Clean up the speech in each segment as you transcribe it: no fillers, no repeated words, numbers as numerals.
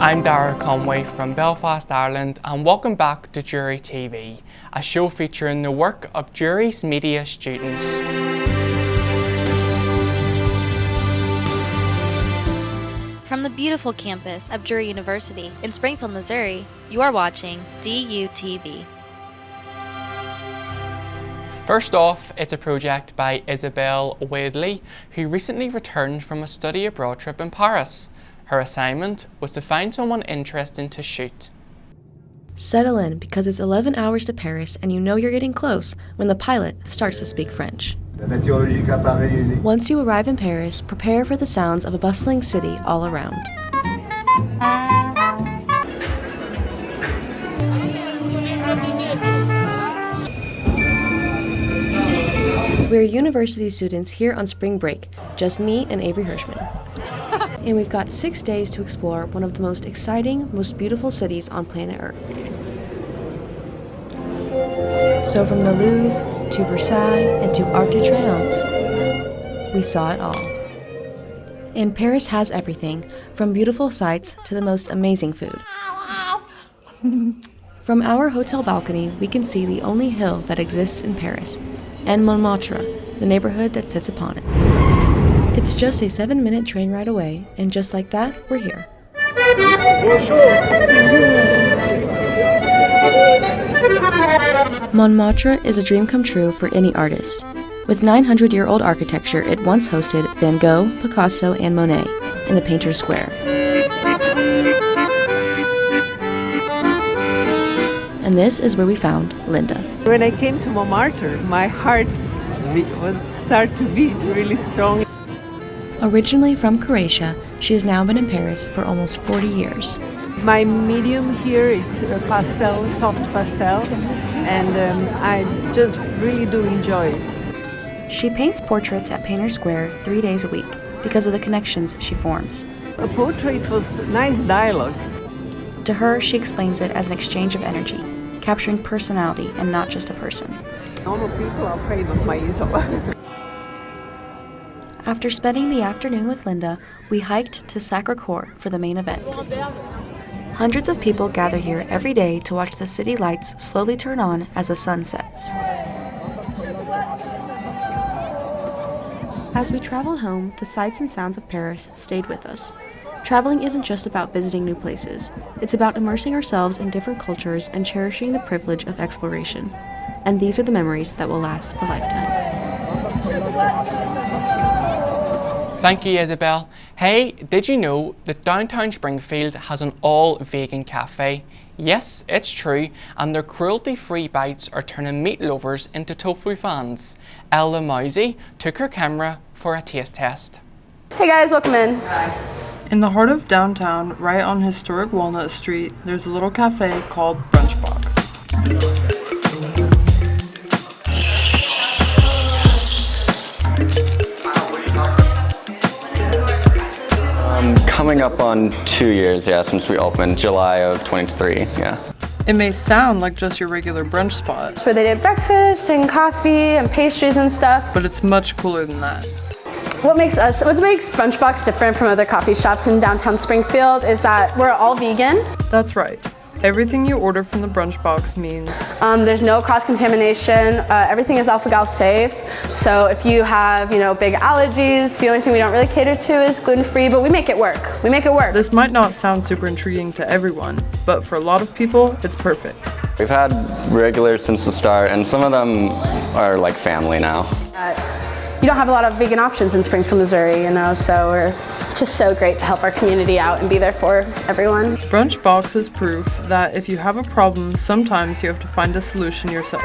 I'm Dara Conway from Belfast, Ireland, and welcome back to Jury TV, a show featuring the work of Jury's media students. From the beautiful campus of Drury University in Springfield, Missouri, you are watching DUTV. First off, it's a project by Isabel Wadley, who recently returned from a study abroad trip in Paris. Her assignment was to find someone interesting to shoot. Settle in, because it's 11 hours to Paris and you know you're getting close when the pilot starts to speak French. Once you arrive in Paris, prepare for the sounds of a bustling city all around. We're university students here on spring break, just me and Avery Hirschman. And we've got 6 days to explore one of the most exciting, most beautiful cities on planet Earth. So from the Louvre to Versailles and to Arc de Triomphe, we saw it all. And Paris has everything, from beautiful sights to the most amazing food. From our hotel balcony, we can see the only hill that exists in Paris, and Montmartre, the neighborhood that sits upon it. It's just a 7-minute train ride away, and just like that, we're here. Montmartre is a dream come true for any artist. With 900-year-old architecture, it once hosted Van Gogh, Picasso, and Monet in the Painter's Square. And this is where we found Linda. When I came to Montmartre, my heart would start to beat really strong. Originally from Croatia, she has now been in Paris for almost 40 years. My medium here is pastel, soft pastel, and I just really do enjoy it. She paints portraits at Painter's Square 3 days a week because of the connections she forms. A portrait was nice dialogue. To her, she explains it as an exchange of energy, capturing personality and not just a person. Normal people are afraid of my easel. After spending the afternoon with Linda, we hiked to Sacré-Cœur for the main event. Hundreds of people gather here every day to watch the city lights slowly turn on as the sun sets. As we traveled home, the sights and sounds of Paris stayed with us. Traveling isn't just about visiting new places. It's about immersing ourselves in different cultures and cherishing the privilege of exploration. And these are the memories that will last a lifetime. Thank you, Isabel. Hey, did you know that downtown Springfield has an all-vegan cafe? Yes, it's true, and their cruelty-free bites are turning meat lovers into tofu fans. Ella Mousey took her camera for a taste test. Hey guys, welcome in. In the heart of downtown, right on historic Walnut Street, there's a little cafe called Brunch Box. Coming up on 2 years, yeah, since we opened, July of 23, yeah. It may sound like just your regular brunch spot, Where they did breakfast and coffee and pastries and stuff. but it's much cooler than that. What makes Brunchbox different from other coffee shops in downtown Springfield is that we're all vegan. That's right. Everything you order from the Brunch Box means There's no cross-contamination. Everything is alpha-gal safe. So if you have, big allergies, the only thing we don't really cater to is gluten-free, but we make it work. We make it work. this might not sound super intriguing to everyone, but for a lot of people, it's perfect. We've had regulars since the start, and some of them are like family now. You don't have a lot of vegan options in Springfield, Missouri, so we're just so great to help our community out and be there for everyone. Brunch Box is proof that if you have a problem, sometimes you have to find a solution yourself.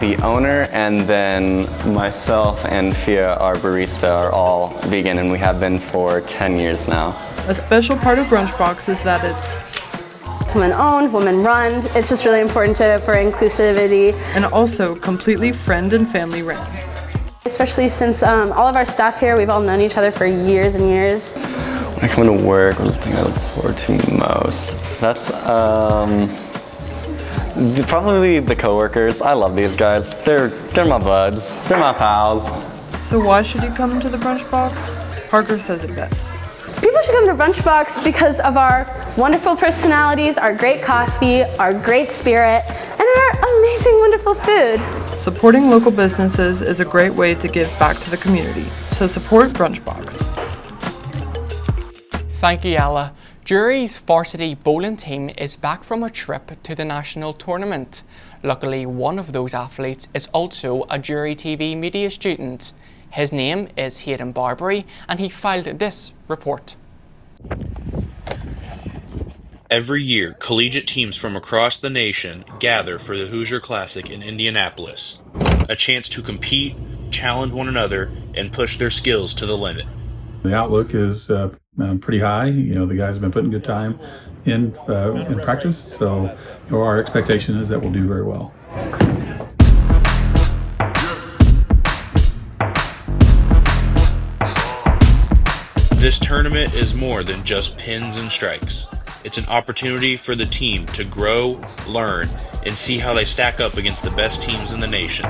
The owner and then myself and Fia, our barista, are all vegan, and we have been for 10 years now. A special part of Brunch Box is that it's Women-owned, women-run. It's just really important for inclusivity. and also completely friend and family ran. Especially since all of our staff here, we've all known each other for years and years. When I come into work, what's the thing I look forward to most? That's probably the coworkers. I love these guys. They're my buds. They're my pals. So why should you come to the Brunch Box? Parker says it best. People should should come to Brunchbox because of our wonderful personalities, our great coffee, our great spirit, and our amazing, wonderful food. Supporting local businesses is a great way to give back to the community, so support Brunchbox. Thank you, Ella. Jury's varsity bowling team is back from a trip to the national tournament. Luckily, one of those athletes is also a Jury TV media student. His name is Hayden Barbary, and he filed this report. Every year, collegiate teams from across the nation gather for the Hoosier Classic in Indianapolis, a chance to compete, challenge one another, and push their skills to the limit. The outlook is pretty high. The guys have been putting good time in practice, so our expectation is that we'll do very well. This tournament is more than just pins and strikes. It's an opportunity for the team to grow, learn, and see how they stack up against the best teams in the nation.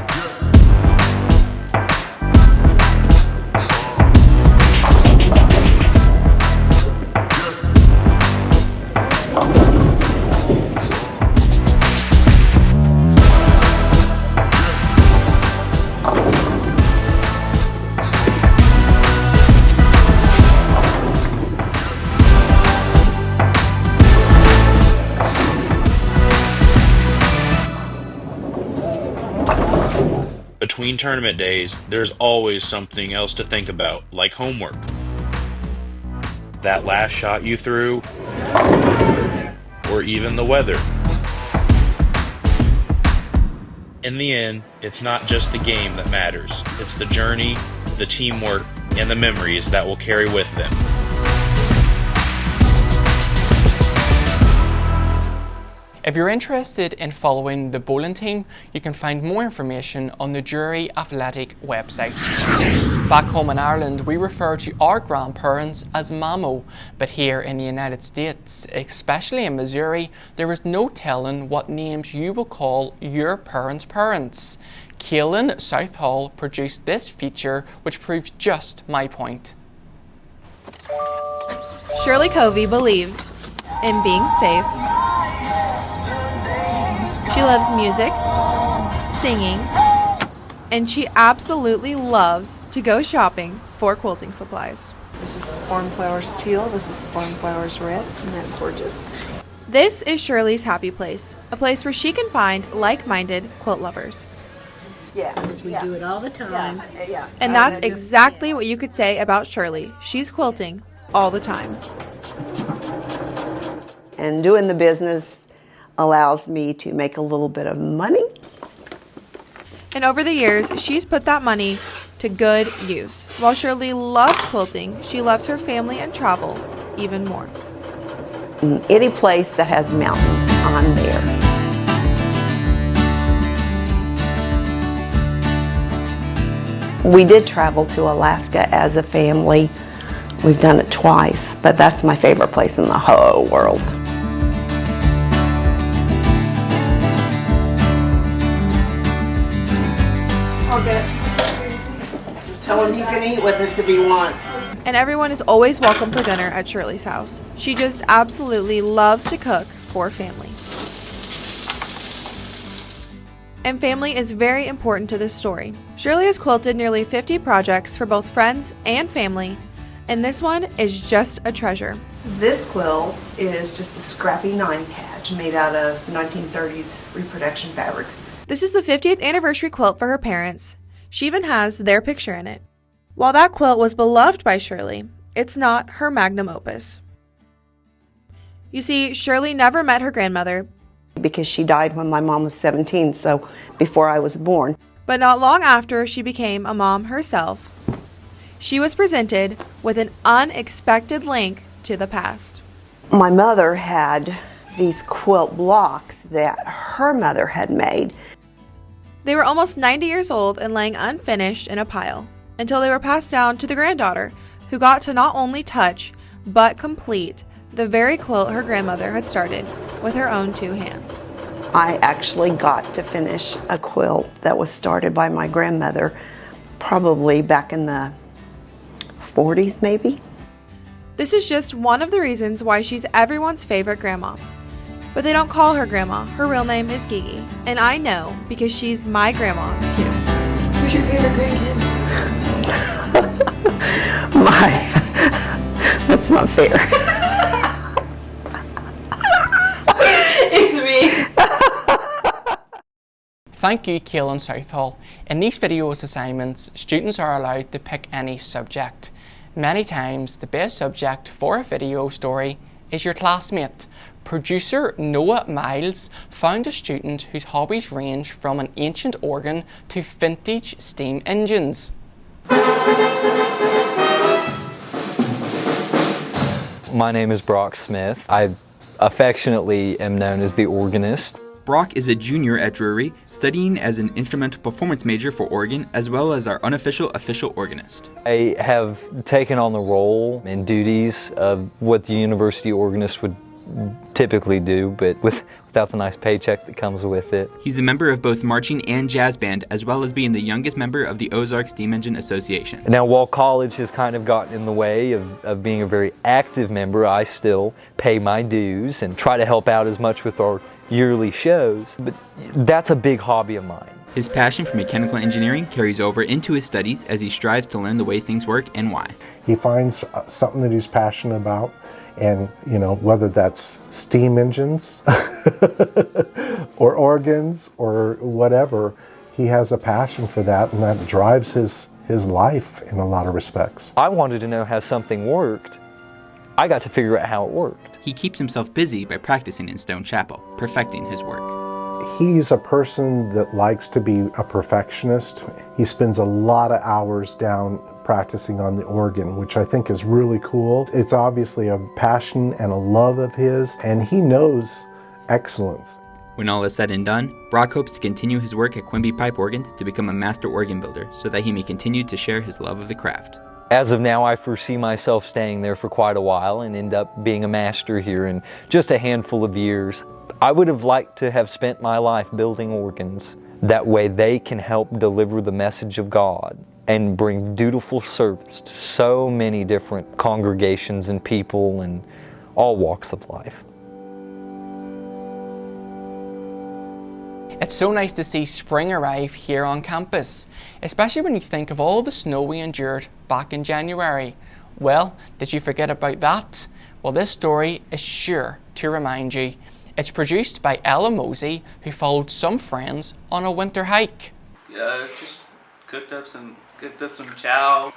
Between tournament days, there's always something else to think about, like homework. That last shot you threw, or even the weather. In the end, it's not just the game that matters. It's the journey, the teamwork, and the memories that will carry with them. If you're interested in following the bowling team, you can find more information on the Jury Athletic website. Back home in Ireland, we refer to our grandparents as Mamo, but here in the United States, especially in Missouri, there is no telling what names you will call your parents' parents. Kaylin Southall produced this feature, which proves just my point. Shirley Covey believes in being safe. She loves music, singing, and she absolutely loves to go shopping for quilting supplies. This is Foreign Flowers Teal, this is Foreign Flowers Red. Isn't that gorgeous? This is Shirley's happy place, a place where she can find like-minded quilt lovers. Yeah, because we do it all the time. Yeah. And that's exactly what you could say about Shirley. She's quilting all the time. And doing the business allows me to make a little bit of money. And over the years, she's put that money to good use. While Shirley loves quilting, she loves her family and travel even more. Any place that has mountains, I'm there. We did travel to Alaska as a family. We've done it twice, but that's my favorite place in the whole world. Just tell him he can eat with us if he wants. And everyone is always welcome for dinner at Shirley's house. She just absolutely loves to cook for family. And family is very important to this story. Shirley has quilted nearly 50 projects for both friends and family, and this one is just a treasure. This quilt is just a scrappy 9-patch made out of 1930s reproduction fabrics. This is the 50th anniversary quilt for her parents. She even has their picture in it. While that quilt was beloved by Shirley, it's not her magnum opus. You see, Shirley never met her grandmother, because she died when my mom was 17, so before I was born. But not long after she became a mom herself, she was presented with an unexpected link to the past. My mother had these quilt blocks that her mother had made. They were almost 90 years old and laying unfinished in a pile until they were passed down to the granddaughter, who got to not only touch but complete the very quilt her grandmother had started with her own 2 hands. I actually got to finish a quilt that was started by my grandmother probably back in the 40s maybe. This is just one of the reasons why she's everyone's favorite grandma. But they don't call her grandma. Her real name is Gigi. And I know because she's my grandma, too. Who's your favorite grandkid? That's not fair. It's me. Thank you, Kaylin Southall. In these videos assignments, students are allowed to pick any subject. Many times, the best subject for a video story is your classmate. Producer Noah Miles found a student whose hobbies range from an ancient organ to vintage steam engines. My name is Brock Smith. I affectionately am known as the organist. Brock is a junior at Drury, studying as an instrumental performance major for organ, as well as our unofficial official organist. I have taken on the role and duties of what the university organist would typically do, but without the nice paycheck that comes with it. He's a member of both marching and jazz band, as well as being the youngest member of the Ozark Steam Engine Association. Now, while college has kind of gotten in the way of being a very active member, I still pay my dues and try to help out as much with our yearly shows, but that's a big hobby of mine. His passion for mechanical engineering carries over into his studies as he strives to learn the way things work and why. He finds something that he's passionate about, and whether that's steam engines or organs or whatever, he has a passion for that, and that drives his life in a lot of respects. I wanted to know how something worked. I got to figure out how it worked. He keeps himself busy by practicing in Stone Chapel, perfecting his work. He's a person that likes to be a perfectionist. He spends a lot of hours down practicing on the organ, which I think is really cool. It's obviously a passion and a love of his, and he knows excellence. When all is said and done, Brock hopes to continue his work at Quimby Pipe Organs to become a master organ builder so that he may continue to share his love of the craft. As of now, I foresee myself staying there for quite a while and end up being a master here in just a handful of years. I would have liked to have spent my life building organs. That way they can help deliver the message of God and bring dutiful service to so many different congregations and people in all walks of life. It's so nice to see spring arrive here on campus, especially when you think of all the snow we endured back in January. Well, did you forget about that? Well, this story is sure to remind you. It's produced by Ella Mosey, who followed some friends on a winter hike. Yeah, just cooked up some chow.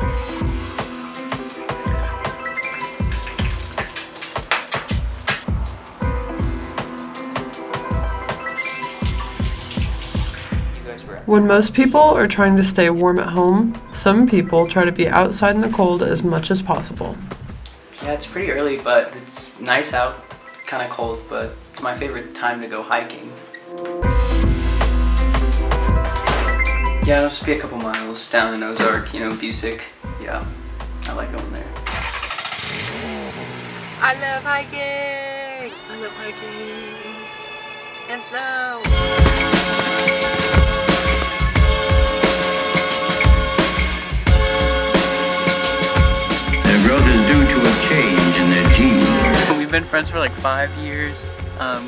When most people are trying to stay warm at home, some people try to be outside in the cold as much as possible. Yeah, it's pretty early, but it's nice out. Kind of cold, but it's my favorite time to go hiking. Yeah, it'll just be a couple miles down in Ozark, Busick. Yeah, I like going there. I love hiking. I love hiking. And snow. Their growth is due to a change in their genes. We've been friends for like 5 years.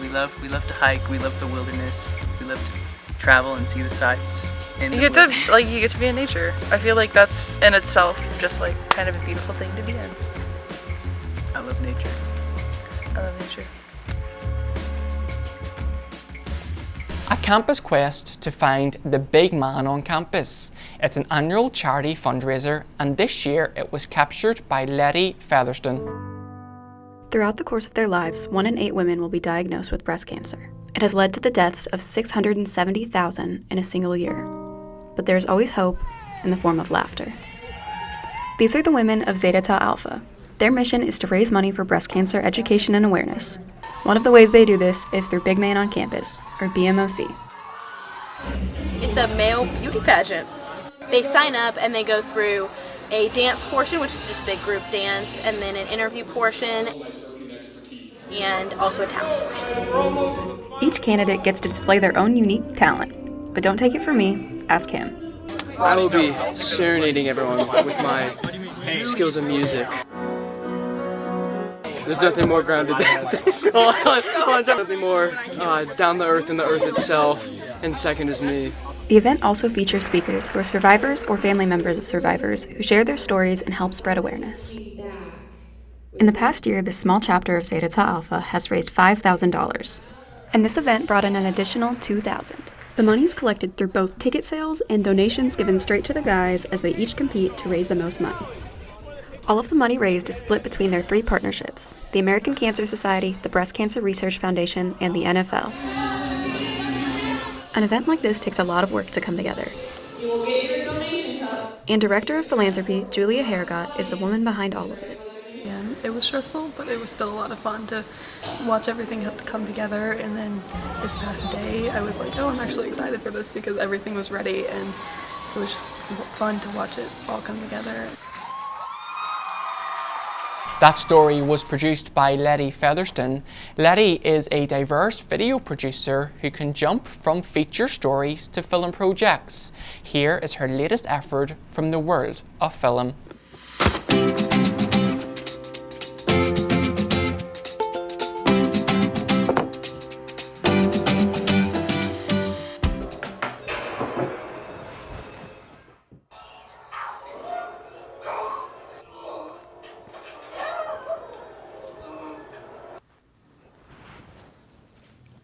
We love to hike. We love the wilderness. We love to travel and see the sights. You get to be in nature. I feel like that's in itself just like kind of a beautiful thing to be in. I love nature. I love nature. A campus quest to find the big man on campus. It's an annual charity fundraiser, and this year it was captured by Letty Featherstone. Throughout the course of their lives, 1 in 8 women will be diagnosed with breast cancer. It has led to the deaths of 670,000 in a single year. But there's always hope in the form of laughter. These are the women of Zeta Tau Alpha. Their mission is to raise money for breast cancer education and awareness. One of the ways they do this is through Big Man on Campus, or BMOC. It's a male beauty pageant. They sign up and they go through a dance portion, which is just big group dance, and then an interview portion, and also a talent portion. Each candidate gets to display their own unique talent. But don't take it from me, ask him. I will be serenading everyone with my skills of music. There's nothing more grounded than nothing more down to earth than the earth itself, and second is me. The event also features speakers who are survivors or family members of survivors who share their stories and help spread awareness. In the past year, this small chapter of Zeta Tau Alpha has raised $5,000, and this event brought in an additional $2,000. The money is collected through both ticket sales and donations given straight to the guys as they each compete to raise the most money. All of the money raised is split between their 3 partnerships: the American Cancer Society, the Breast Cancer Research Foundation, and the NFL. An event like this takes a lot of work to come together. You will get your donation cup. And Director of Philanthropy, Julia Hergot, is the woman behind all of it. And it was stressful, but it was still a lot of fun to watch everything have to come together. And then this past day, I was like, oh, I'm actually excited for this because everything was ready, and it was just fun to watch it all come together. That story was produced by Letty Featherston. Letty is a diverse video producer who can jump from feature stories to film projects. Here is her latest effort from the world of film.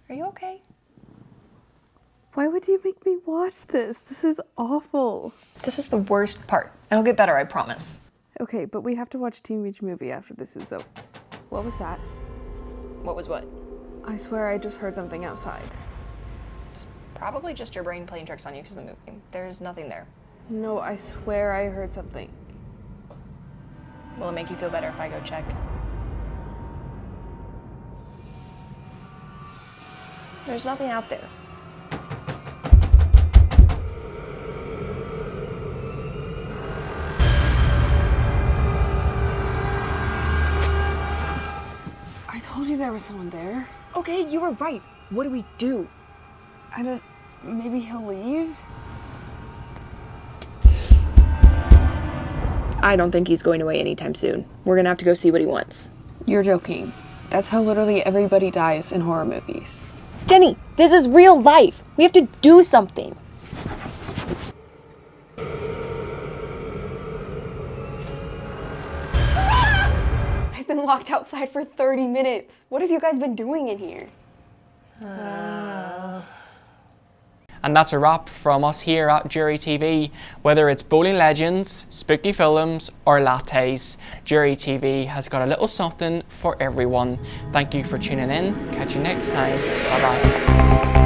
Are you okay? Why would you make me watch this? This is awful. This is the worst part. It'll get better, I promise. Okay, but we have to watch Teen Beach Movie after this is over. What was that? What was what? I swear I just heard something outside. It's probably just your brain playing tricks on you because of the movie. There's nothing there. No, I swear I heard something. Will it make you feel better if I go check? There's nothing out there. I told you there was someone there. Okay, you were right. What do we do? Maybe he'll leave? I don't think he's going away anytime soon. We're gonna have to go see what he wants. You're joking. That's how literally everybody dies in horror movies. Jenny, this is real life. We have to do something. I've been locked outside for 30 minutes. What have you guys been doing in here? And that's a wrap from us here at Jury TV. Whether it's bowling legends, spooky films, or lattes, Jury TV has got a little something for everyone. Thank you for tuning in. Catch you next time. Bye bye.